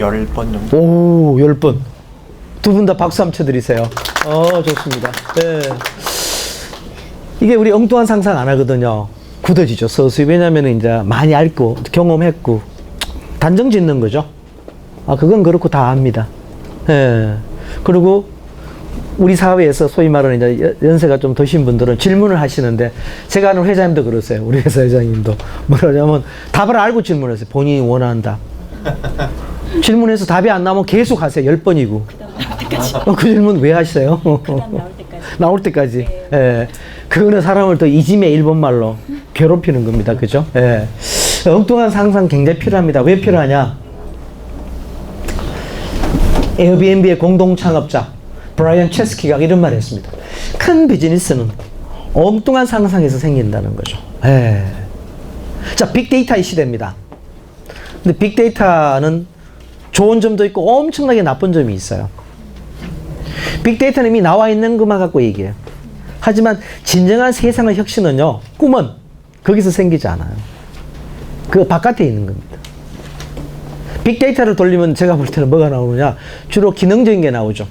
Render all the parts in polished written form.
10번 정도. 오, 10번. 두 분 다 박수 한번 쳐드리세요. 좋습니다. 네. 이게 우리 엉뚱한 상상 안 하거든요. 굳어지죠, 서서히. 왜냐면 이제 많이 알고, 경험했고, 단정 짓는 거죠. 그건 그렇고 다 압니다. 예. 그리고 우리 사회에서 소위 말하는 이제 연세가 좀 드신 분들은 질문을 하시는데, 제가 아는 회장님도 그러세요. 우리 회사 회장님도. 뭐라냐면, 답을 알고 질문하세요. 본인이 원하는 답. 질문해서 답이 안 나오면 계속 하세요. 10번이고. 그 질문 왜 하세요? 나올 때까지. 네. 예. 그거는 사람을 더 이짐의 일본말로 괴롭히는 겁니다. 그죠? 예. 엉뚱한 상상 굉장히 필요합니다. 왜 필요하냐? 에어비앤비의 공동 창업자 브라이언 체스키가 이런 말을 했습니다. 큰 비즈니스는 엉뚱한 상상에서 생긴다는 거죠. 예. 자, 빅데이터의 시대입니다. 근데 빅데이터는 좋은 점도 있고 엄청나게 나쁜 점이 있어요. 빅데이터는 이미 나와 있는 것만 갖고 얘기해요. 하지만 진정한 세상의 혁신은요, 꿈은 거기서 생기지 않아요. 그 바깥에 있는 겁니다. 빅데이터를 돌리면 제가 볼 때는 뭐가 나오느냐, 주로 기능적인 게 나오죠.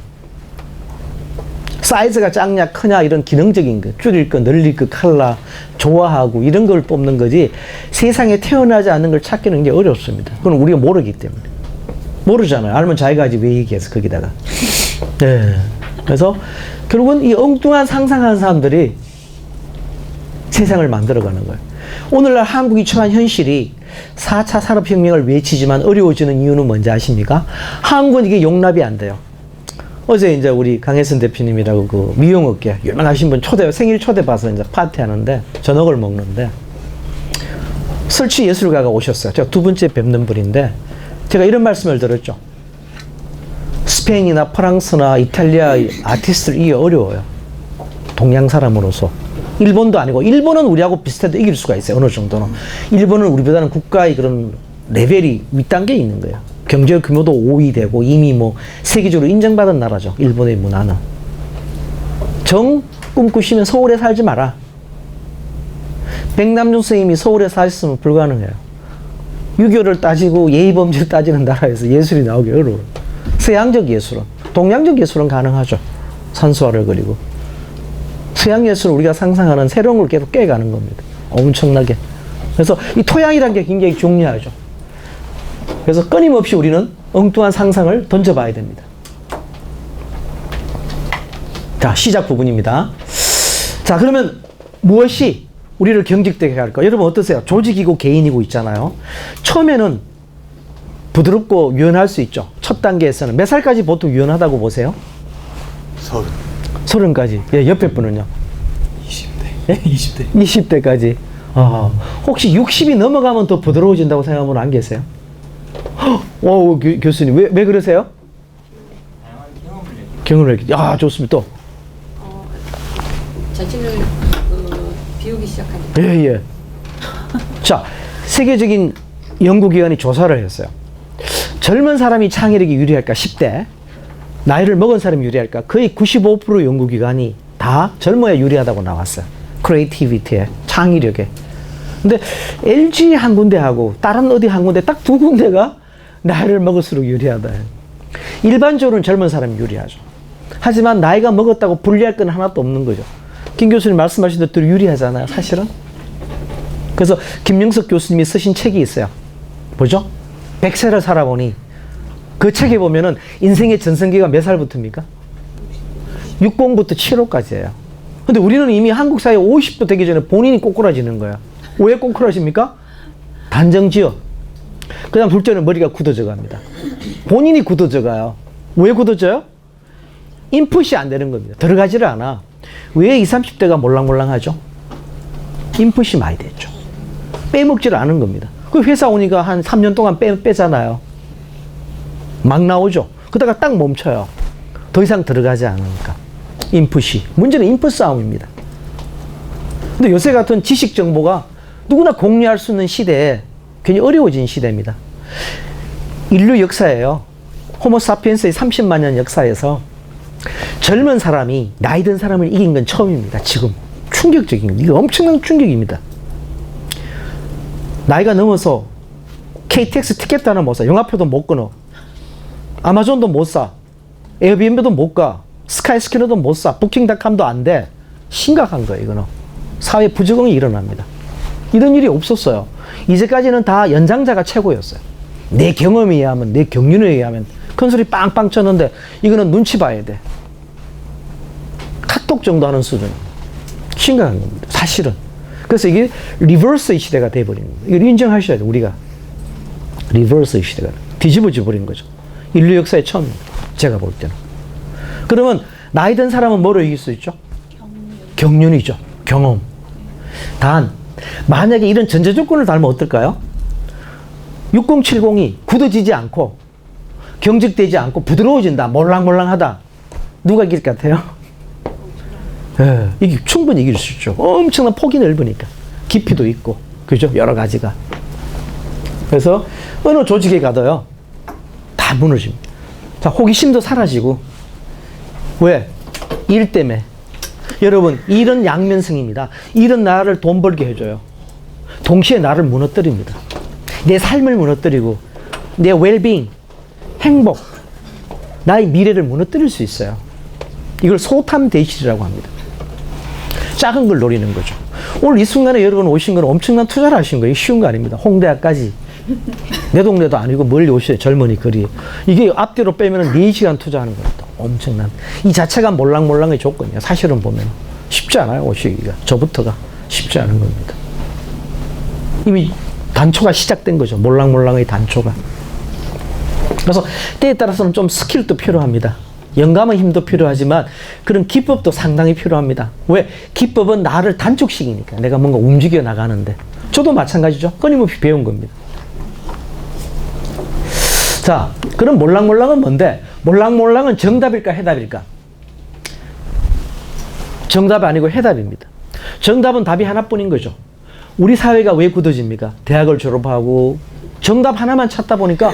사이즈가 작냐 크냐 이런 기능적인 거, 줄일 거 늘릴 거 칼라 좋아하고 이런 걸 뽑는 거지, 세상에 태어나지 않는 걸 찾기는 굉장히 어렵습니다. 그건 우리가 모르기 때문에. 모르잖아요. 알면 자기가 하지 왜 얘기해서 거기다가. 네. 그래서 결국은 이 엉뚱한 상상하는 사람들이 세상을 만들어가는 거예요. 오늘날 한국이 처한 현실이 4차 산업혁명을 외치지만 어려워지는 이유는 뭔지 아십니까? 한국은 이게 용납이 안 돼요. 어제 이제 우리 강혜선 대표님이라고 그 미용업계 유명하신 분 생일 초대 봐서 이제 파티하는데 저녁을 먹는데 설치 예술가가 오셨어요. 제가 두 번째 뵙는 분인데 제가 이런 말씀을 들었죠. 스페인이나 프랑스나 이탈리아 아티스트를 이기 어려워요. 동양 사람으로서. 일본도 아니고, 일본은 우리하고 비슷해도 이길 수가 있어요. 어느 정도는. 일본은 우리보다는 국가의 그런 레벨이 윗단계에 있는 거예요. 경제 규모도 5위 되고 이미 뭐 세계적으로 인정받은 나라죠. 일본의 문화는. 정 꿈꾸시면 서울에 살지 마라. 백남준 선생님이 서울에 사셨으면 불가능해요. 유교를 따지고 예의범죄를 따지는 나라에서 예술이 나오기 어려워요. 서양적 예술은, 동양적 예술은 가능하죠. 산수화를 그리고. 서양 예술은 우리가 상상하는 새로운 걸 계속 깨가는 겁니다. 엄청나게. 그래서 이 토양이라는 게 굉장히 중요하죠. 그래서 끊임없이 우리는 엉뚱한 상상을 던져봐야 됩니다. 자, 시작 부분입니다. 자, 그러면 무엇이 우리를 경직되게 할까? 여러분 어떠세요? 조직이고 개인이고 있잖아요. 처음에는 부드럽고 유연할 수 있죠. 첫 단계에서는. 몇 살까지 보통 유연하다고 보세요? 30까지. 예, 옆에 분은요? 20대. 예? 20대까지. 혹시 60이 넘어가면 더 부드러워진다고 생각하는 분 안 계세요? 교수님, 왜 그러세요? 경험을 얘기해. 좋습니다. 또. 자신을 비우기 시작하니까. 예. 자, 세계적인 연구기관이 조사를 했어요. 젊은 사람이 창의력이 유리할까? 10대. 나이를 먹은 사람이 유리할까? 거의 95% 연구기관이 다 젊어야 유리하다고 나왔어요. 크리에이티비티에, 창의력에. 근데 LG 한 군데하고 다른 어디 한 군데 딱 두 군데가 나이를 먹을수록 유리하다. 일반적으로는 젊은 사람이 유리하죠. 하지만 나이가 먹었다고 불리할 건 하나도 없는 거죠. 김 교수님 말씀하신 대로 유리하잖아요, 사실은. 그래서 김명석 교수님이 쓰신 책이 있어요. 뭐죠? 100세를 살아보니 그 책에 보면은 인생의 전성기가 몇 살부터입니까? 60부터 75까지예요. 근데 우리는 이미 한국 사회 50도 되기 전에 본인이 꼬꾸라지는 거야. 왜 꼬꾸라집니까? 단정지어. 그 다음 둘째는 머리가 굳어져 갑니다. 본인이 굳어져 가요. 왜 굳어져요? 인풋이 안 되는 겁니다. 들어가지를 않아. 왜 20, 30대가 몰랑몰랑하죠? 인풋이 많이 됐죠. 빼먹지를 않은 겁니다. 그 회사 오니까 한 3년 동안 빼잖아요. 막 나오죠. 그러다가 딱 멈춰요. 더 이상 들어가지 않으니까. 인풋이. 문제는 인풋 싸움입니다. 근데 요새 같은 지식 정보가 누구나 공유할 수 있는 시대에 굉장히 어려워진 시대입니다. 인류 역사예요. 호모사피엔스의 30만 년 역사에서 젊은 사람이 나이 든 사람을 이긴 건 처음입니다. 지금. 충격적인, 이거 엄청난 충격입니다. 나이가 넘어서 KTX 티켓도 하나 못 사, 영화표도 못 끊어. 아마존도 못 사. 에어비앤비도 못 가. 스카이스캐너도 못 사. 부킹닷컴도 안 돼. 심각한 거예요, 이거는. 사회 부적응이 일어납니다. 이런 일이 없었어요. 이제까지는 다 연장자가 최고였어요. 내 경험에 의하면, 내 경륜에 의하면 큰 소리 빵빵 쳤는데 이거는 눈치 봐야 돼. 카톡 정도 하는 수준. 심각한 겁니다. 사실은. 그래서 이게 리버스의 시대가 돼버린 겁니다. 이걸 인정하셔야 돼요, 우리가. 리버스의 시대가 뒤집어져 버린 거죠. 인류 역사의 처음입니다. 제가 볼 때는. 그러면 나이 든 사람은 뭐로 이길 수 있죠? 경륜이죠. 경험. 단 만약에 이런 전제 조건을 달면 어떨까요? 6070이 굳어지지 않고 경직되지 않고 부드러워진다. 몰랑몰랑하다. 누가 이길 것 같아요? 예, 이게 충분히 이길 수 있죠. 엄청난 폭이 넓으니까. 깊이도 있고. 그죠? 여러 가지가. 그래서 어느 조직에 가도요. 다 무너집니다. 자, 호기심도 사라지고. 왜? 일 때문에. 여러분, 일은 양면성입니다. 일은 나를 돈 벌게 해줘요. 동시에 나를 무너뜨립니다. 내 삶을 무너뜨리고 내 웰빙, 행복, 나의 미래를 무너뜨릴 수 있어요. 이걸 소탐대실이라고 합니다. 작은 걸 노리는 거죠. 오늘 이 순간에 여러분 오신 건 엄청난 투자를 하신 거예요. 쉬운 거 아닙니다. 홍대학까지. 내 동네도 아니고 멀리 오셔요. 젊은이 거리. 이게 앞뒤로 빼면 4시간 투자하는 겁니다. 엄청난. 이 자체가 몰랑몰랑의 조건이에요. 사실은 보면. 쉽지 않아요. 오시기가. 저부터가 쉽지 않은 겁니다. 이미 단초가 시작된 거죠. 몰랑몰랑의 단초가. 그래서 때에 따라서는 좀 스킬도 필요합니다. 영감의 힘도 필요하지만 그런 기법도 상당히 필요합니다. 왜? 기법은 나를 단축시키니까. 내가 뭔가 움직여 나가는데. 저도 마찬가지죠. 끊임없이 배운 겁니다. 자, 그럼 몰랑몰랑은 뭔데? 몰랑몰랑은 정답일까 해답일까? 정답이 아니고 해답입니다. 정답은 답이 하나뿐인 거죠. 우리 사회가 왜 굳어집니까? 대학을 졸업하고 정답 하나만 찾다 보니까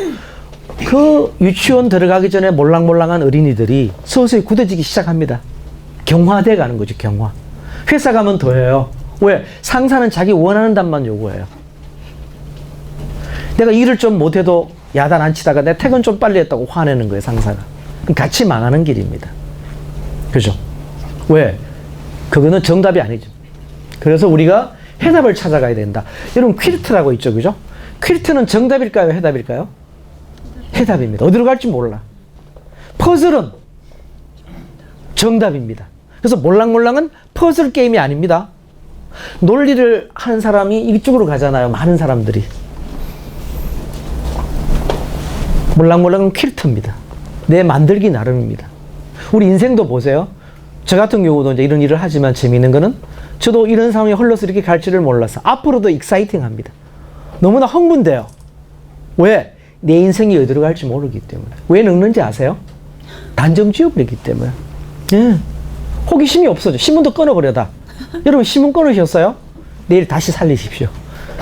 그 유치원 들어가기 전에 몰랑몰랑한 어린이들이 서서히 굳어지기 시작합니다. 경화돼 가는 거죠, 경화. 회사 가면 더해요. 왜? 상사는 자기 원하는 답만 요구해요. 내가 일을 좀 못해도 야단 안 치다가 내 퇴근 좀 빨리 했다고 화내는 거예요, 상사가. 그럼 같이 망하는 길입니다. 그죠? 왜? 그거는 정답이 아니죠. 그래서 우리가 해답을 찾아가야 된다. 여러분, 퀼트라고 있죠, 그죠? 퀼트는 정답일까요, 해답일까요? 해답입니다. 어디로 갈지 몰라. 퍼즐은 정답입니다. 그래서 몰랑몰랑은 퍼즐 게임이 아닙니다. 논리를 하는 사람이 이쪽으로 가잖아요. 많은 사람들이. 몰랑몰랑은 퀼트입니다. 내 만들기 나름입니다. 우리 인생도 보세요. 저 같은 경우도 이제 이런 일을 하지만 재미있는 거는 저도 이런 상황에 흘러서 이렇게 갈지를 몰라서 앞으로도 익사이팅합니다. 너무나 흥분돼요. 왜? 내 인생이 어디로 갈지 모르기 때문에. 왜 늙는지 아세요? 단정 지어버리기 때문에. 예. 호기심이 없어져. 신문도 끊어버려다. 여러분, 신문 끊으셨어요? 내일 다시 살리십시오.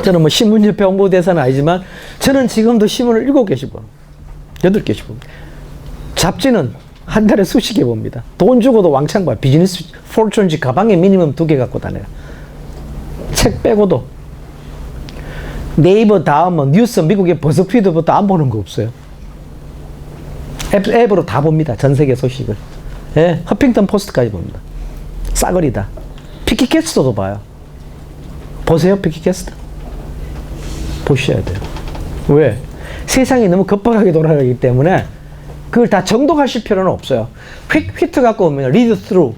저는 뭐 신문협회 홍보대사는 아니지만 저는 지금도 신문을 7개씩 봅니다. 8개씩 봅니다. 잡지는 한 달에 수십 개 봅니다. 돈 주고도 왕창 봐요. 비즈니스 포춘지 가방에 미니멈 2개 갖고 다녀요. 책 빼고도. 네이버 다음 뭐 뉴스, 미국의 버즈피드부터 안 보는 거 없어요. 앱으로 다 봅니다. 전 세계 소식을. 예, 허핑턴 포스트까지 봅니다. 싸거리다. 피키캐스터도 봐요. 보세요, 피키캐스터. 보셔야 돼요. 왜? 세상이 너무 급박하게 돌아가기 때문에 그걸 다 정독하실 필요는 없어요. 휙트 갖고 오면 리드 스루.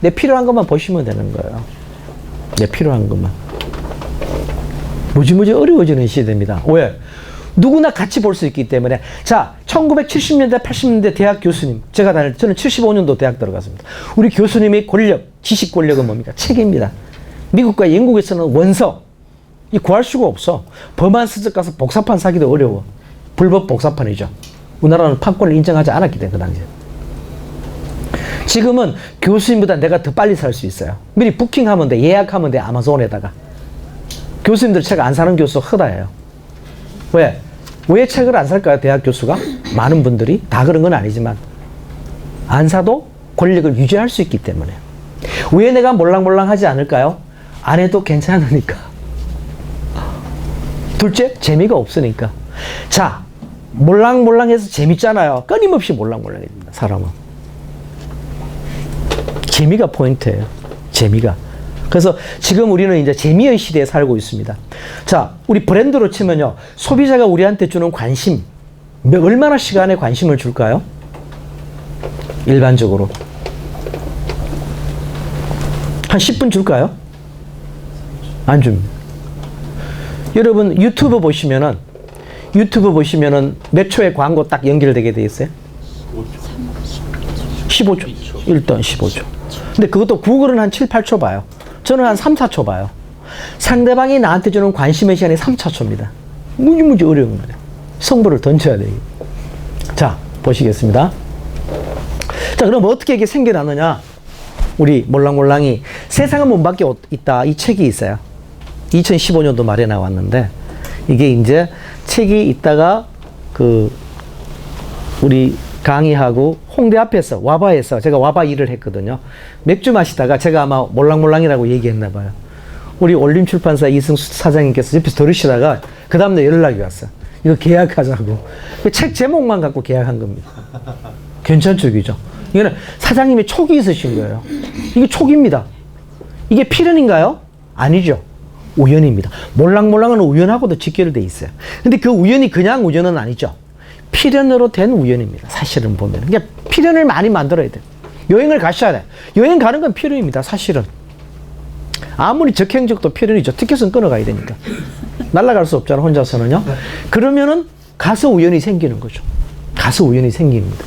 내 필요한 것만 보시면 되는 거예요. 내 필요한 것만. 무지무지 어려워지는 시대입니다. 왜? 누구나 같이 볼 수 있기 때문에. 자, 1970년대, 80년대 대학 교수님. 저는 75년도 대학 들어갔습니다. 우리 교수님의 권력, 지식 권력은 뭡니까? 책입니다. 미국과 영국에서는 원서. 이 구할 수가 없어. 법안 쓰적 가서 복사판 사기도 어려워. 불법 복사판이죠. 우리나라는 판권을 인정하지 않았기 때문에 그 당시에. 지금은 교수님보다 내가 더 빨리 살 수 있어요. 미리 부킹하면 돼. 예약하면 돼. 아마존에다가. 교수님들 책 안 사는 교수 허다해요. 왜? 왜 책을 안 살까요? 대학 교수가? 많은 분들이. 다 그런 건 아니지만 안 사도 권력을 유지할 수 있기 때문에. 왜 내가 몰랑몰랑 하지 않을까요? 안 해도 괜찮으니까. 둘째, 재미가 없으니까. 자, 몰랑몰랑해서 재밌잖아요. 끊임없이 몰랑몰랑해집니다. 사람은. 재미가 포인트예요. 재미가. 그래서 지금 우리는 이제 재미의 시대에 살고 있습니다. 자, 우리 브랜드로 치면요. 소비자가 우리한테 주는 관심. 얼마나 시간에 관심을 줄까요? 일반적으로. 한 10분 줄까요? 안 줍니다. 여러분 유튜브 보시면은 몇 초에 광고 딱 연결되게 돼 있어요? 15초. 일단 15초. 근데 그것도 구글은 한 7, 8초 봐요. 저는 한 3, 4초 봐요. 상대방이 나한테 주는 관심의 시간이 3, 4초입니다. 무지무지 어려운 거예요. 성부를 던져야 돼요. 자, 보시겠습니다. 자, 그럼 어떻게 이게 생겨나느냐? 우리 몰랑몰랑이 세상은 문밖에 있다. 이 책이 있어요. 2015년도 말에 나왔는데 이게 이제 책이 있다가 우리 강의하고 홍대 앞에서 와바에서 제가 와바 일을 했거든요. 맥주 마시다가 제가 아마 몰랑몰랑이라고 얘기했나 봐요. 우리 올림출판사 이승수 사장님께서 옆에서 들으시다가 그 다음날 연락이 왔어요. 이거 계약하자고. 책 제목만 갖고 계약한 겁니다. 괜찮죠, 그죠? 이거는 사장님이 촉이 있으신 거예요. 이게 촉입니다. 이게 필연인가요? 아니죠. 우연입니다. 몰랑몰랑은 우연하고도 직결돼 있어요. 근데 그 우연이 그냥 우연은 아니죠. 필연으로 된 우연입니다. 사실은 보면. 그러니까 필연을 많이 만들어야 돼요. 여행을 가셔야 돼요. 여행 가는 건 필연입니다. 사실은. 아무리 적행적도 필연이죠. 티켓은 끊어가야 되니까. 날아갈 수 없잖아, 혼자서는요. 그러면은 가서 우연이 생기는 거죠. 가서 우연이 생깁니다.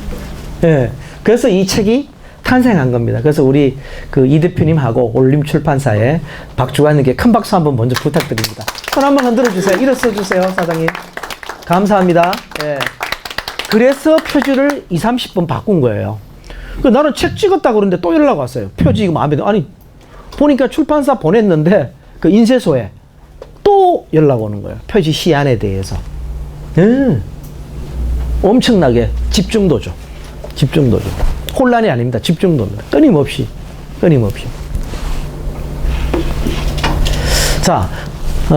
예. 그래서 이 책이 탄생한 겁니다. 그래서 우리 이 대표님하고 올림출판사에 박주관님께 큰 박수 한번 먼저 부탁드립니다. 손 한번 흔들어 주세요. 일어서 주세요, 사장님. 감사합니다. 예. 그래서 표지를 2, 30분 바꾼 거예요. 나는 책 찍었다고 그러는데 또 연락 왔어요. 표지 이거 마음에 들어. 아니, 보니까 출판사 보냈는데 그 인쇄소에 또 연락 오는 거예요. 표지 시안에 대해서. 엄청나게 집중도죠. 집중도죠. 혼란이 아닙니다. 집중도입니다. 끊임없이. 자,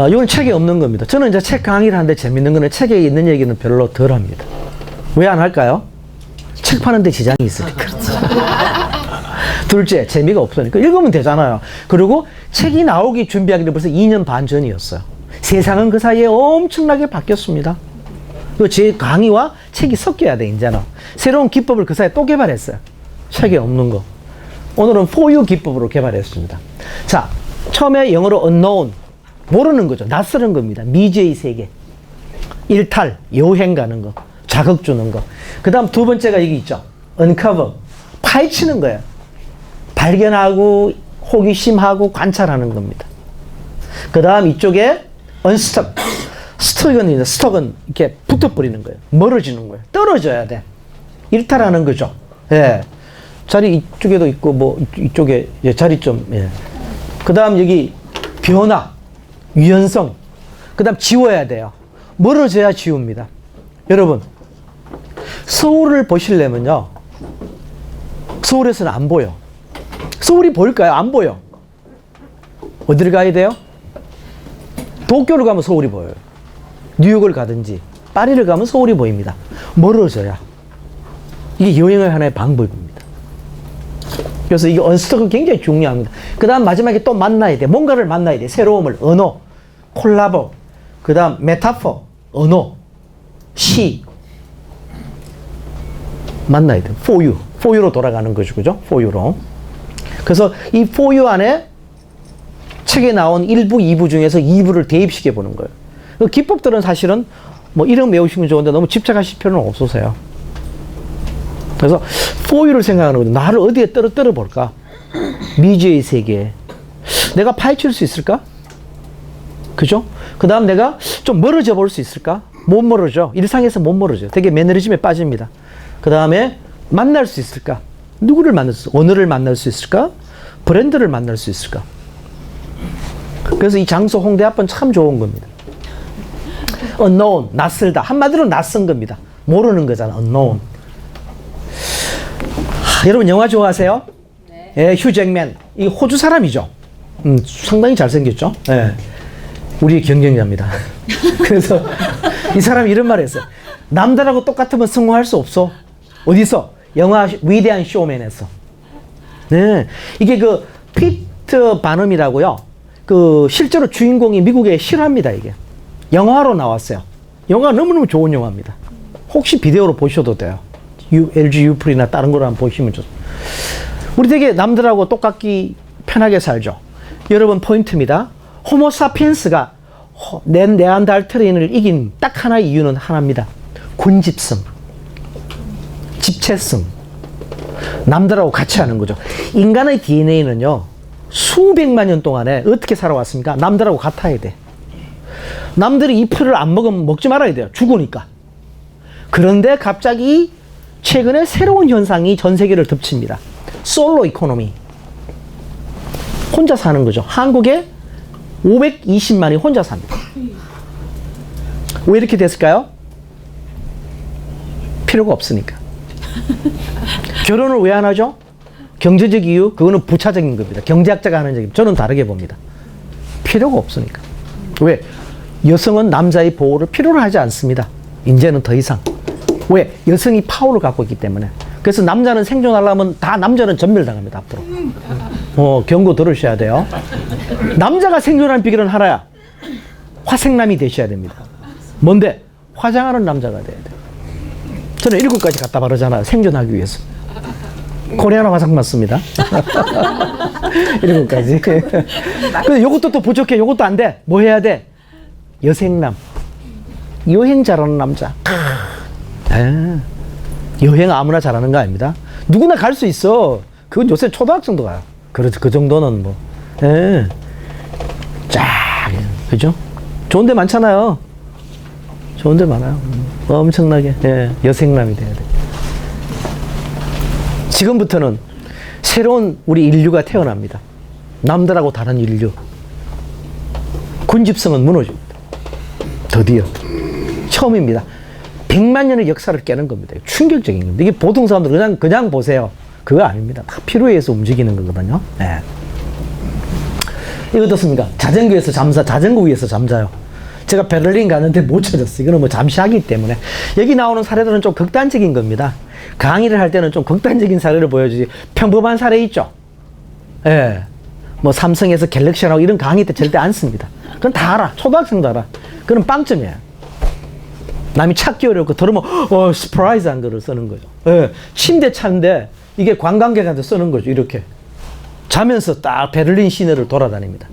이건 책에 없는 겁니다. 저는 이제 책 강의를 하는데 재밌는 거는 책에 있는 얘기는 별로 덜 합니다. 왜 안 할까요? 책 파는데 지장이 있으니까. 둘째, 재미가 없으니까. 읽으면 되잖아요. 그리고 책이 나오기 준비하기는 벌써 2년 반 전이었어요. 세상은 그 사이에 엄청나게 바뀌었습니다. 제 강의와 책이 섞여야 돼, 이제는. 새로운 기법을 그 사이에 또 개발했어요. 책에 없는 거. 오늘은 for you 기법으로 개발했습니다. 자, 처음에 영어로 unknown. 모르는 거죠. 낯설은 겁니다. 미지의 세계. 일탈, 여행 가는 거. 자극 주는 거. 그 다음 두 번째가 여기 있죠. uncover. 파헤치는 거예요. 발견하고, 호기심하고, 관찰하는 겁니다. 그 다음 이쪽에 unstuck. 스톡은 이렇게 붙어버리는 거예요. 멀어지는 거예요. 떨어져야 돼. 일탈하는 거죠. 예. 자리 이쪽에도 있고, 이쪽에, 예, 자리 좀, 예. 그 다음 여기 변화, 유연성. 그 다음 지워야 돼요. 멀어져야 지웁니다. 여러분, 서울을 보시려면요. 서울에서는 안 보여. 서울이 보일까요? 안 보여. 어디를 가야 돼요? 도쿄를 가면 서울이 보여요. 뉴욕을 가든지 파리를 가면 서울이 보입니다. 멀어져야. 이게 여행의 하나의 방법입니다. 그래서 이게 언스톡은 굉장히 중요합니다. 그 다음 마지막에 또 만나야 돼. 뭔가를 만나야 돼. 새로움을. 언어, 콜라보, 그 다음 메타포, 언어, 시. 만나야 돼. for you. for you로 돌아가는 거죠. 그죠? for you로. 그래서 이 for you 안에 책에 나온 1부, 2부 중에서 2부를 대입시켜 보는 거예요. 그 기법들은 사실은 이름 외우시면 좋은데 너무 집착하실 필요는 없으세요. 그래서 for you를 생각하는 거죠. 나를 어디에 떨어 볼까? 미지의 세계에. 내가 파헤칠 수 있을까? 그죠? 그 다음 내가 좀 멀어져 볼 수 있을까? 못 멀어져. 일상에서 못 멀어져. 되게 매너리즘에 빠집니다. 그 다음에 만날 수 있을까? 누구를 만날 수 있을까? 언어를 만날 수 있을까? 브랜드를 만날 수 있을까? 그래서 이 장소 홍대 앞은 참 좋은 겁니다. unknown, 낯설다. 한마디로 낯선 겁니다. 모르는 거잖아, unknown. 여러분 영화 좋아하세요? 네. 예, 휴 잭맨. 이 호주 사람이죠. 상당히 잘생겼죠? 예. 우리 경쟁자입니다. 그래서 이 사람이 이런 말을 했어요. 남들하고 똑같으면 성공할 수 없어. 어디서? 영화 위대한 쇼맨에서. 네. 이게 그 피터 바넘이라고요. 그 실제로 주인공이 미국에 실화입니다, 이게. 영화로 나왔어요. 영화 너무너무 좋은 영화입니다. 혹시 비디오로 보셔도 돼요. LG 유플이나 다른 거로 한번 보시면 좋습니다. 우리 되게 남들하고 똑같기 편하게 살죠. 여러분 포인트입니다. 호모사피엔스가 네안데르탈인을 이긴 딱 하나의 이유는 하나입니다. 군집성, 집체성, 남들하고 같이 하는 거죠. 인간의 DNA는요 수백만 년 동안에 어떻게 살아왔습니까? 남들하고 같아야 돼. 남들이 이 풀을 안 먹으면 먹지 말아야 돼요. 죽으니까. 그런데 갑자기 최근에 새로운 현상이 전 세계를 덮칩니다. 솔로 이코노미. 혼자 사는 거죠. 한국에 520만이 혼자 삽니다. 왜 이렇게 됐을까요? 필요가 없으니까. 결혼을 왜 안 하죠? 경제적 이유? 그거는 부차적인 겁니다. 경제학자가 하는 얘기. 저는 다르게 봅니다. 필요가 없으니까. 왜? 여성은 남자의 보호를 필요로 하지 않습니다. 이제는 더 이상. 왜? 여성이 파워를 갖고 있기 때문에. 그래서 남자는 생존하려면 다 남자는 전멸당합니다, 앞으로. 경고 들으셔야 돼요. 남자가 생존하는 비결은 하나야. 화생남이 되셔야 됩니다. 뭔데? 화장하는 남자가 돼야 돼. 저는 7가지 갖다 바르잖아요. 생존하기 위해서. 코리아나 화장 맞습니다. 7가지. 근데 요것도 또 부족해. 요것도 안 돼. 뭐 해야 돼? 여생남. 여행 잘하는 남자. 여행 아무나 잘하는 거 아닙니다. 누구나 갈 수 있어. 그건 요새 초등학생도 가요. 그렇죠. 그 정도는 뭐. 쫙. 그죠? 좋은 데 많잖아요. 좋은 데 많아요. 엄청나게. 여생남이 돼야 돼. 지금부터는 새로운 우리 인류가 태어납니다. 남들하고 다른 인류. 군집성은 무너집니다. 드디어. 처음입니다. 100만 년의 역사를 깨는 겁니다. 충격적인 겁니다. 이게 보통 사람들 그냥 보세요. 그거 아닙니다. 다 필요에 의해서 움직이는 거거든요. 네. 이거 어떻습니까? 자전거 위에서 잠자요. 제가 베를린 갔는데 못 찾았어요. 이거는 뭐 잠시 하기 때문에. 여기 나오는 사례들은 좀 극단적인 겁니다. 강의를 할 때는 좀 극단적인 사례를 보여주지. 평범한 사례 있죠? 예. 뭐 삼성에서 갤럭시라고 이런 강의 때 절대 안 씁니다. 그건 다 알아. 초등학생도 알아. 그건 빵점이에요. 남이 찾기 어렵고 들으면 스프라이즈한 거를 쓰는 거죠. 예. 침대 차인데 이게 관광객한테 쓰는 거죠. 이렇게. 자면서 딱 베를린 시내를 돌아다닙니다.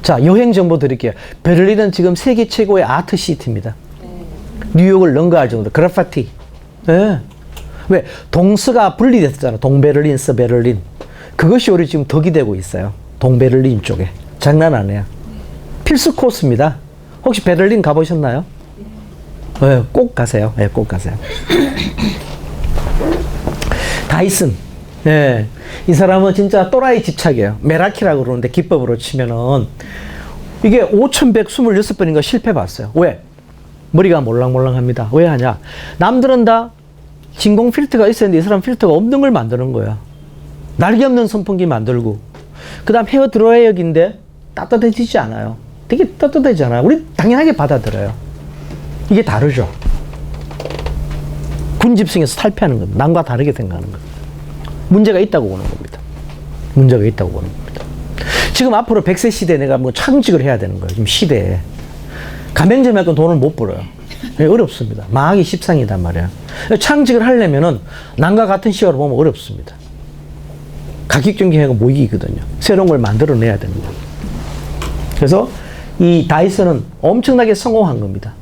자, 여행 정보 드릴게요. 베를린은 지금 세계 최고의 아트 시티입니다. 뉴욕을 능가할 정도. 그래피티. 예. 왜? 동서가 분리됐잖아. 동베를린, 서베를린. 그것이 우리 지금 덕이 되고 있어요. 동베를린 쪽에. 장난 아니에요. 필수 코스입니다. 혹시 베를린 가보셨나요? 네, 꼭 가세요. 네, 꼭 가세요. 다이슨. 네. 이 사람은 진짜 또라이 집착이에요. 메라키라고 그러는데 기법으로 치면은 이게 5,126번인가 실패 봤어요. 왜? 머리가 몰랑몰랑합니다. 왜 하냐? 남들은 다 진공 필터가 있었는데 이 사람 필터가 없는 걸 만드는 거야. 날개 없는 선풍기 만들고. 그 다음 헤어 드라이어기인데 따뜻해지지 않아요. 되게 따뜻하지 않아요. 우리 당연하게 받아들여요. 이게 다르죠. 군집성에서 탈피하는 겁니다. 남과 다르게 생각하는 겁니다. 문제가 있다고 보는 겁니다. 문제가 있다고 보는 겁니다. 지금 앞으로 100세 시대에 내가 뭐 창직을 해야 되는 거예요. 지금 시대에. 가맹점에 돈을 못 벌어요. 어렵습니다. 망하기 십상이단 말이에요. 창직을 하려면은 남과 같은 시각으로 보면 어렵습니다. 가격경쟁회가 모이거든요. 새로운 걸 만들어내야 됩니다. 그래서 이 다이슨은 엄청나게 성공한 겁니다.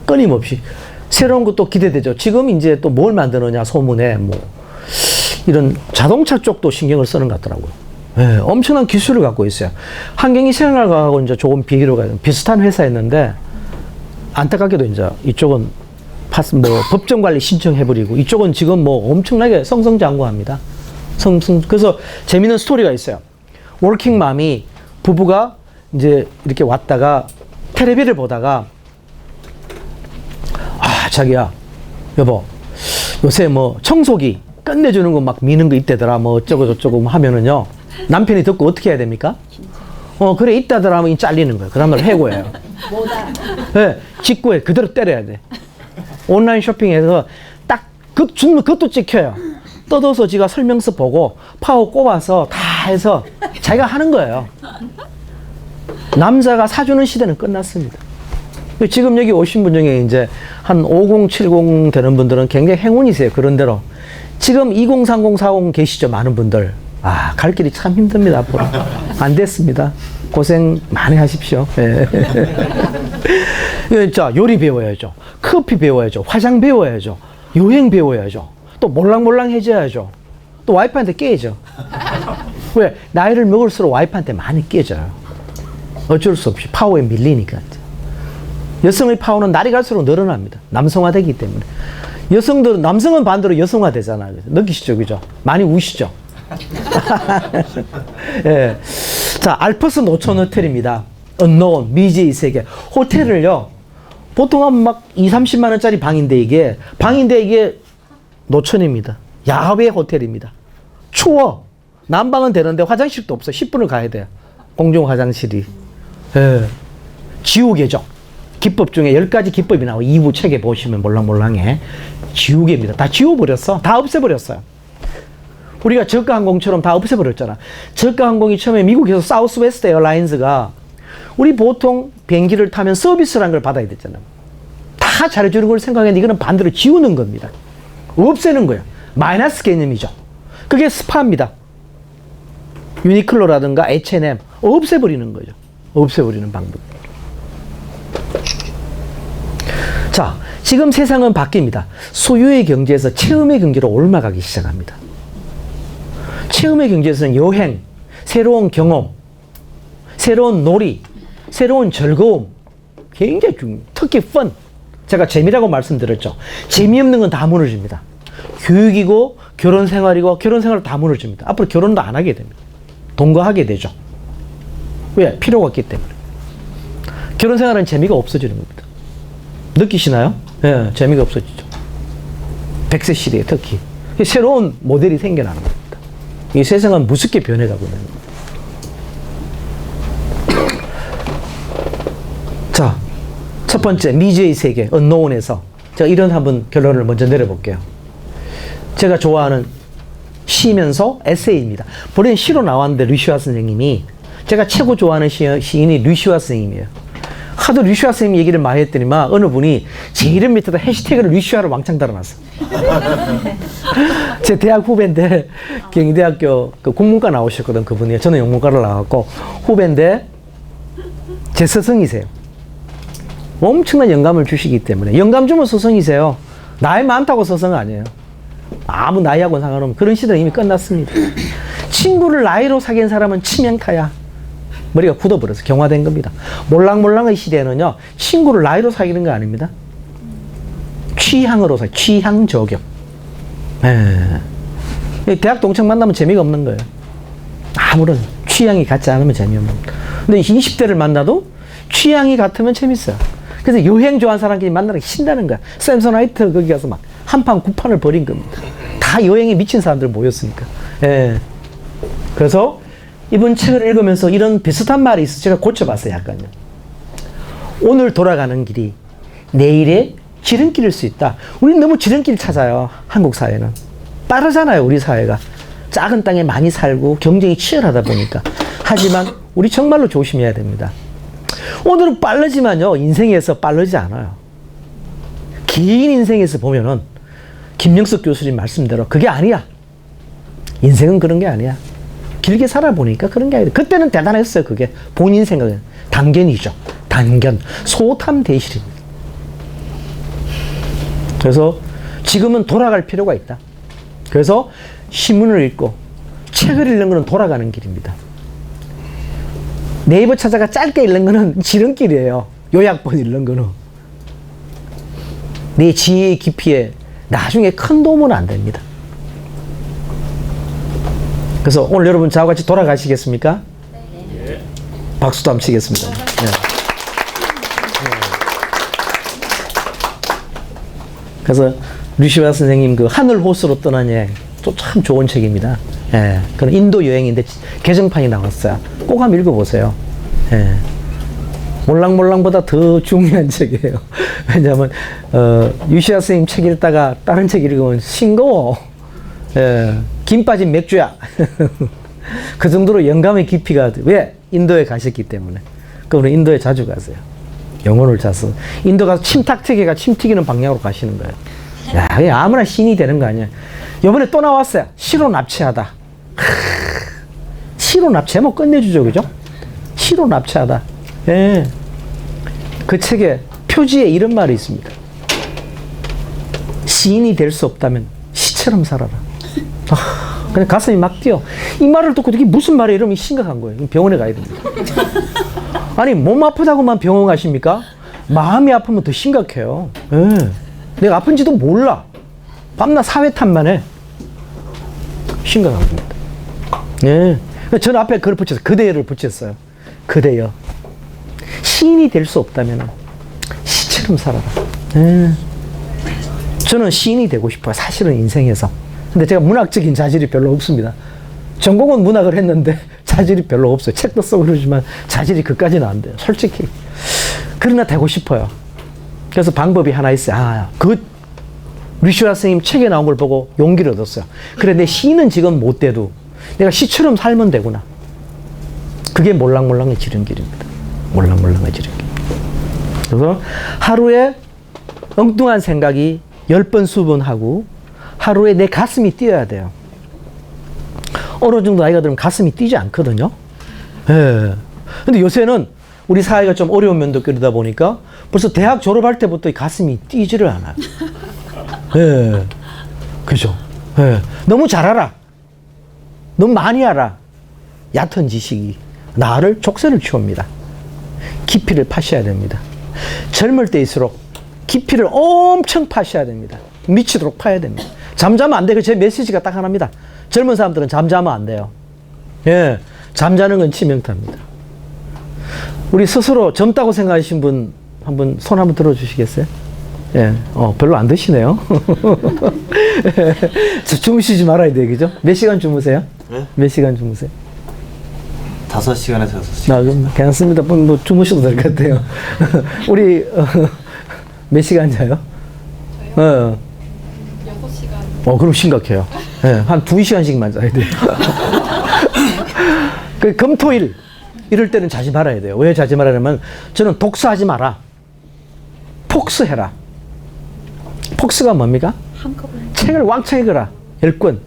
끊임없이. 새로운 것도 기대되죠. 지금 이제 또 뭘 만드느냐, 소문에 뭐, 이런 자동차 쪽도 신경을 쓰는 것 같더라고요. 네, 엄청난 기술을 갖고 있어요. 환경이 생활과하고 이제 조금 비슷한 회사였는데, 안타깝게도 이제 이쪽은 법정 관리 신청해버리고, 이쪽은 지금 뭐 엄청나게 성성장구합니다. 그래서 재밌는 스토리가 있어요. 워킹맘이 부부가 이제 이렇게 왔다가 텔레비를 보다가 자기야, 여보, 요새 뭐 청소기 끝내주는 거 막 미는 거 있다더라, 뭐 어쩌고 저쩌고 하면은요, 남편이 듣고 어떻게 해야 됩니까? 그래, 있다더라 하면 잘리는 거예요. 그 다음날 해고해요. 네, 직구해. 그대로 때려야 돼. 온라인 쇼핑에서 딱 그것도 찍혀요. 뜯어서 지가 설명서 보고 파워 꼽아서 다 해서 자기가 하는 거예요. 남자가 사주는 시대는 끝났습니다. 지금 여기 오신 분 중에 이제 한 50, 70 되는 분들은 굉장히 행운이세요. 그런 대로. 지금 20, 30, 40 계시죠. 많은 분들. 아, 갈 길이 참 힘듭니다. 앞으로. 안 됐습니다. 고생 많이 하십시오. 예. 자, 요리 배워야죠. 커피 배워야죠. 화장 배워야죠. 여행 배워야죠. 또 몰랑몰랑해져야죠. 또 와이프한테 깨져. 왜? 나이를 먹을수록 와이프한테 많이 깨져요. 어쩔 수 없이 파워에 밀리니까. 여성의 파워는 날이 갈수록 늘어납니다. 남성화되기 때문에. 남성은 반대로 여성화되잖아요. 느끼시죠? 그죠? 많이 우시죠? 예. 자, 알프스 노천 호텔입니다. 언노운, 미지의 세계. 호텔을요, 보통 한 막 2, 30만 원짜리 방인데 이게 노천입니다. 야외 호텔입니다. 추워. 난방은 되는데 화장실도 없어. 10분을 가야 돼요. 공중 화장실이. 예. 지우개죠. 기법 중에 10가지 기법이 나와요. 2부 책에 보시면 몰랑몰랑해. 지우개입니다. 다 지워버렸어. 다 없애버렸어요. 우리가 저가항공처럼 다 없애버렸잖아. 저가항공이 처음에 미국에서 사우스웨스트 에어라인스가 우리 보통 비행기를 타면 서비스라는 걸 받아야 됐잖아요. 다 잘해주는 걸 생각했는데 이거는 반대로 지우는 겁니다. 없애는 거예요. 마이너스 개념이죠. 그게 스파입니다. 유니클로라든가 H&M 없애버리는 거죠. 없애버리는 방법. 자, 지금 세상은 바뀝니다. 소유의 경제에서 체험의 경제로 옮아가기 시작합니다. 체험의 경제에서는 여행, 새로운 경험, 새로운 놀이, 새로운 즐거움 굉장히 중요해요. 특히 펀. 제가 재미라고 말씀드렸죠. 재미없는 건 다 무너집니다. 교육이고 결혼 생활이고 결혼 생활도 다 무너집니다. 앞으로 결혼도 안 하게 됩니다. 동거하게 되죠. 왜? 필요가 없기 때문에. 결혼 생활은 재미가 없어지는 겁니다. 느끼시나요? 예, 재미가 없어지죠. 100세 시대에 특히. 새로운 모델이 생겨나는 겁니다. 이 세상은 무섭게 변해가고 있는 겁니다. 자, 첫 번째, 미지의 세계, 언노운에서 제가 이런 한번 결론을 먼저 내려볼게요. 제가 좋아하는 시면서 에세이입니다. 본래 시로 나왔는데 류시아 선생님이 제가 최고 좋아하는 시인이 류시아 선생님이에요. 하도 류시아 선생님 얘기를 많이 했더니만 어느 분이 제 이름 밑에다 해시태그를 류시아를 왕창 달아놨어. 제 대학 후배인데 경희대학교 그 국문과 나오셨거든. 그분이. 저는 영문과를 나왔고 후배인데 제 스승이세요. 엄청난 영감을 주시기 때문에. 영감 주면 스승이세요. 나이 많다고 스승 아니에요. 아무 나이하고는 상관없는 그런 시대는 이미 끝났습니다. 친구를 나이로 사귄 사람은 치명타야. 머리가 굳어버려서 경화된 겁니다. 몰랑몰랑의 시대에는요, 친구를 나이로 사귀는 거 아닙니다. 취향으로 사귀, 취향 저격. 대학 동창 만나면 재미가 없는 거예요. 아무런 취향이 같지 않으면 재미없는 겁니다. 근데 20대를 만나도 취향이 같으면 재밌어요. 그래서 여행 좋아하는 사람끼리 만나는 게 신나는 거야. 샘소나이트 거기 가서 막 한판 구판을 벌인 겁니다. 다 여행에 미친 사람들 모였으니까. 예. 그래서 이번 책을 읽으면서 이런 비슷한 말이 있어서 제가 고쳐봤어요. 약간요. 오늘 돌아가는 길이 내일의 지름길일 수 있다. 우리는 너무 지름길 찾아요. 한국 사회는. 빠르잖아요. 우리 사회가. 작은 땅에 많이 살고 경쟁이 치열하다 보니까. 하지만 우리 정말로 조심해야 됩니다. 오늘은 빠르지만요. 인생에서 빠르지 않아요. 긴 인생에서 보면은 김영석 교수님 말씀대로 그게 아니야. 인생은 그런 게 아니야. 길게 살아보니까 그런 게 아니라 그때는 대단했어요. 그게 본인 생각은 단견이죠. 단견, 소탐 대실입니다. 그래서 지금은 돌아갈 필요가 있다. 그래서 신문을 읽고 책을 읽는 것은 돌아가는 길입니다. 네이버 찾아가 짧게 읽는 것은 지름길이에요. 요약본 읽는 거는 내 지혜의 깊이에 나중에 큰 도움은 안 됩니다. 그래서 오늘 여러분 저와 같이 돌아가시겠습니까? 네. 박수도 한번 치겠습니다. 네. 그래서 류시아 선생님 그 하늘 호수로 떠난 여행 또 참 좋은 책입니다. 예. 그런 인도 여행인데 개정판이 나왔어요. 꼭 한번 읽어보세요. 예. 몰랑몰랑보다 더 중요한 책이에요. 왜냐하면 유시아 선생님 책 읽다가 다른 책 읽으면 싱거워. 예, 김 빠진 맥주야. 그 정도로 영감의 깊이가 왜? 인도에 가셨기 때문에. 그러면 인도에 자주 가세요. 영혼을 자서 인도 가서 침탁튀기가 침 튀기는 방향으로 가시는 거예요. 야, 그게 아무나 신이 되는 거 아니야. 이번에 또 나왔어요. 시로 납치하다. 시로 납치 제목 끝내주죠, 그죠? 시로 납치하다. 예. 그 책에 표지에 이런 말이 있습니다. 시인이 될 수 없다면 시처럼 살아라. 그냥 가슴이 막 뛰어. 이 말을 듣고 이게 무슨 말이에요? 이러면 심각한 거예요. 병원에 가야 됩니다. 아니, 몸 아프다고만 병원 가십니까? 마음이 아프면 더 심각해요. 예. 내가 아픈지도 몰라. 밤낮 사회탄만 해. 심각한 겁니다. 예. 저는 앞에 그걸 붙였어요. 그대여를 붙였어요. 그대여. 시인이 될 수 없다면 시처럼 살아라. 예. 저는 시인이 되고 싶어요. 사실은 인생에서. 근데 제가 문학적인 자질이 별로 없습니다. 전공은 문학을 했는데 자질이 별로 없어요. 책도 쓰고 그러지만 자질이 그까지는 안 돼요. 솔직히. 그러나 되고 싶어요. 그래서 방법이 하나 있어요. 류시아 선생님 책에 나온 걸 보고 용기를 얻었어요. 그래, 내 시는 지금 못 돼도 내가 시처럼 살면 되구나. 그게 몰랑몰랑해지는 길입니다. 몰랑몰랑해지는 길. 그래서 하루에 엉뚱한 생각이 10번, 수번 하고 하루에 내 가슴이 뛰어야 돼요. 어느 정도 나이가 들면 가슴이 뛰지 않거든요. 예. 근데 요새는 우리 사회가 좀 어려운 면도 그러다 보니까 벌써 대학 졸업할 때부터 이 가슴이 뛰지를 않아요. 예. 그죠? 예. 너무 잘 알아. 너무 많이 알아. 얕은 지식이 나를 족쇄를 치웁니다. 깊이를 파셔야 됩니다. 젊을 때일수록 깊이를 엄청 파셔야 됩니다. 미치도록 파야 됩니다. 잠자면 안 돼. 제 메시지가 딱 하나입니다. 젊은 사람들은 잠자면 안 돼요. 예. 잠자는 건 치명타입니다. 우리 스스로 젊다고 생각하신 분 한번 손 한번 들어주시겠어요? 예. 별로 안 드시네요. 주무시지 말아야 돼요. 그죠? 몇 시간 주무세요? 네? 몇 시간 주무세요? 5시간에서 6시간. 그럼 괜찮습니다. 뭐 주무셔도 될 것 같아요. 우리 몇 시간 자요? 저요? 6시간. 그럼 심각해요. 예, 한 2시간씩만 자야 돼요. 그 금토일 이럴 때는 자지 말아야 돼요. 왜 자지 말아냐면 저는 독서하지 마라. 폭스해라. 폭스가 뭡니까? 한꺼번에. 책을 왕창 읽어라. 10권.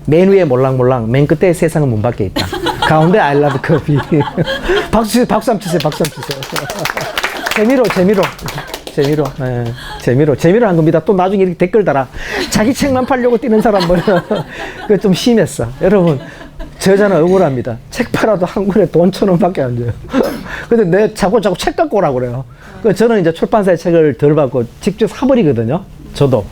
맨 위에 몰랑몰랑, 맨 끝에 세상은 문 밖에 있다. 가운데 I love coffee. 박수 한번 치세요. 박수 한번 치세요. 재미로 한 겁니다. 또 나중에 이렇게 댓글 달아. 자기 책만 팔려고 뛰는 사람 뭐야. 그거 좀 심했어. 여러분, 저자는 억울합니다. 책 팔아도 한 권에 돈 1,000원밖에 안 줘요. 근데 내 자꾸 책 갖고 오라고 그래요. 저는 이제 출판사의 책을 덜 받고 직접 사버리거든요. 저도.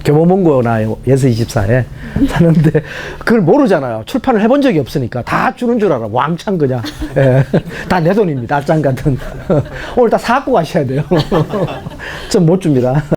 교보문고나 예스24에 사는데 그걸 모르잖아요. 출판을 해본 적이 없으니까 다 주는 줄 알아. 왕창 그냥. 예. 다 내 돈입니다. 짠 같은. 오늘 다 사갖고 가셔야 돼요. 전 못 줍니다.